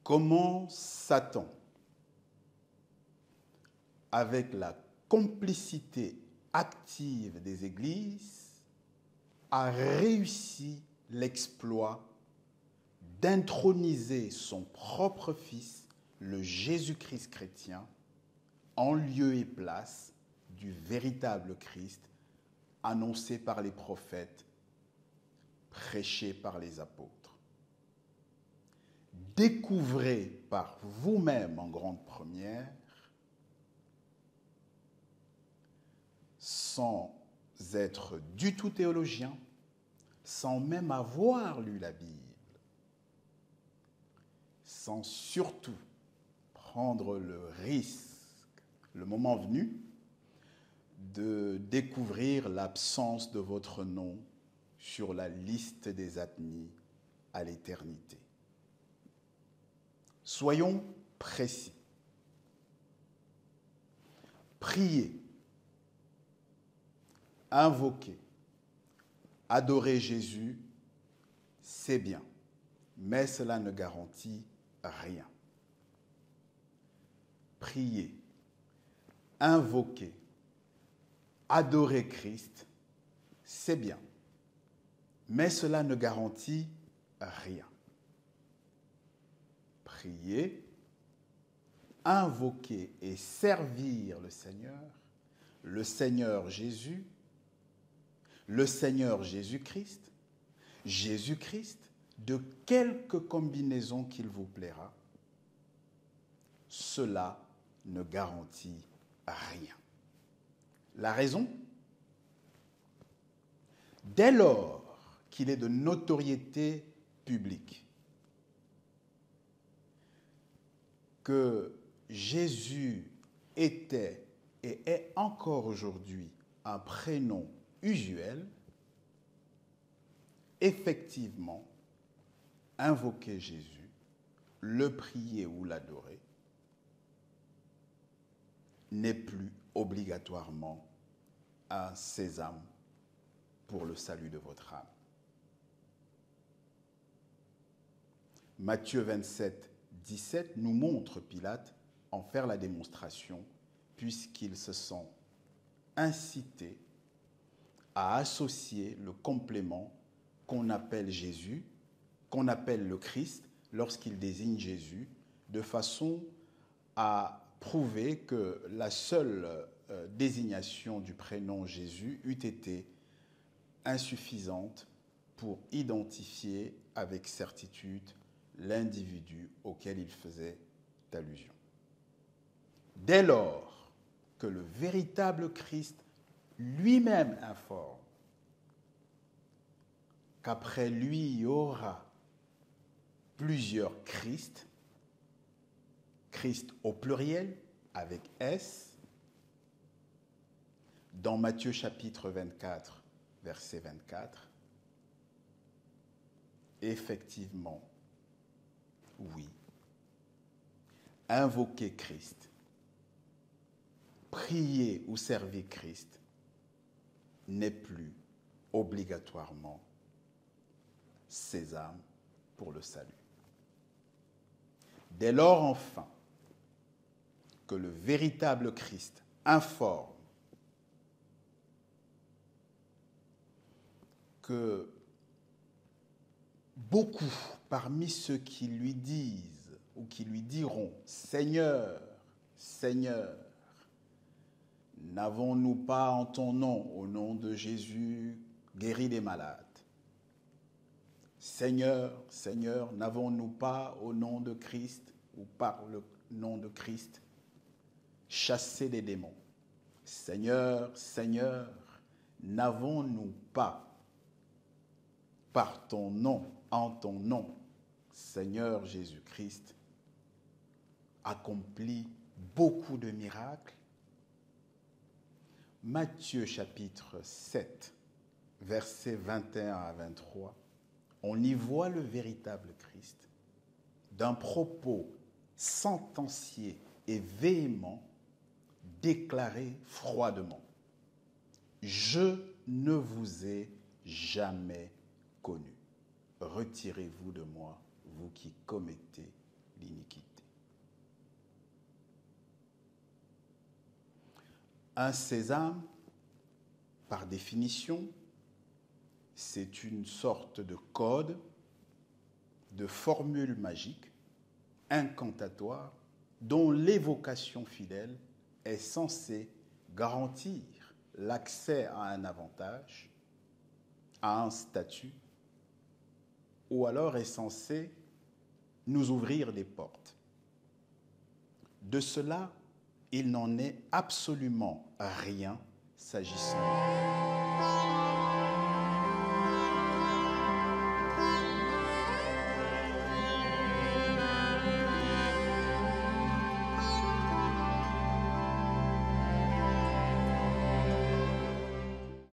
Comment Satan, avec la complicité active des églises, a réussi l'exploit d'introniser son propre fils, le Jésus-Christ chrétien, en lieu et place du véritable Christ annoncé par les prophètes, prêché par les apôtres. Découvrez par vous-même en grande première, sans être du tout théologien, sans même avoir lu la Bible, sans surtout prendre le risque, le moment venu, de découvrir l'absence de votre nom sur la liste des admis à l'éternité. Soyons précis. Prier, invoquer, adorer Jésus, c'est bien, mais cela ne garantit rien. Prier, invoquer, adorer Christ, c'est bien, mais cela ne garantit rien. Prier, invoquer et servir le Seigneur Jésus, le Seigneur Jésus-Christ, Jésus-Christ, de quelque combinaison qu'il vous plaira, cela ne garantit rien. La raison ? Dès lors qu'il est de notoriété publique que Jésus était et est encore aujourd'hui un prénom usuel, effectivement, invoquer Jésus, le prier ou l'adorer, n'est plus obligatoirement un sésame pour le salut de votre âme. Matthieu 27, 17 nous montre Pilate en faire la démonstration puisqu'il se sent incité à associer le complément qu'on appelle Jésus, qu'on appelle le Christ, lorsqu'il désigne Jésus, de façon à prouver que la seule désignation du prénom Jésus eût été insuffisante pour identifier avec certitude l'individu auquel il faisait allusion. Dès lors que le véritable Christ lui-même informe qu'après lui il y aura plusieurs Christ, Christ au pluriel avec S, dans Matthieu chapitre 24, verset 24, effectivement, oui, invoquer Christ, prier ou servir Christ n'est plus obligatoirement sésame pour le salut. Dès lors, enfin, que le véritable Christ informe que beaucoup parmi ceux qui lui disent ou qui lui diront « Seigneur, Seigneur, n'avons-nous pas en ton nom, au nom de Jésus, guéri des malades? Seigneur, Seigneur, n'avons-nous pas au nom de Christ ou par le nom de Christ chassé des démons? Seigneur, Seigneur, n'avons-nous pas par ton nom, en ton nom, Seigneur Jésus-Christ, accompli beaucoup de miracles? » Matthieu chapitre 7, versets 21 à 23, on y voit le véritable Christ d'un propos sentencier et véhément déclaré froidement. « Je ne vous ai jamais connu. Retirez-vous de moi, vous qui commettez l'iniquité. Un sésame, par définition, c'est une sorte de code, de formule magique, incantatoire, dont l'évocation fidèle est censée garantir l'accès à un avantage, à un statut, ou alors est censée nous ouvrir des portes. De cela, il n'en est absolument rien s'agissant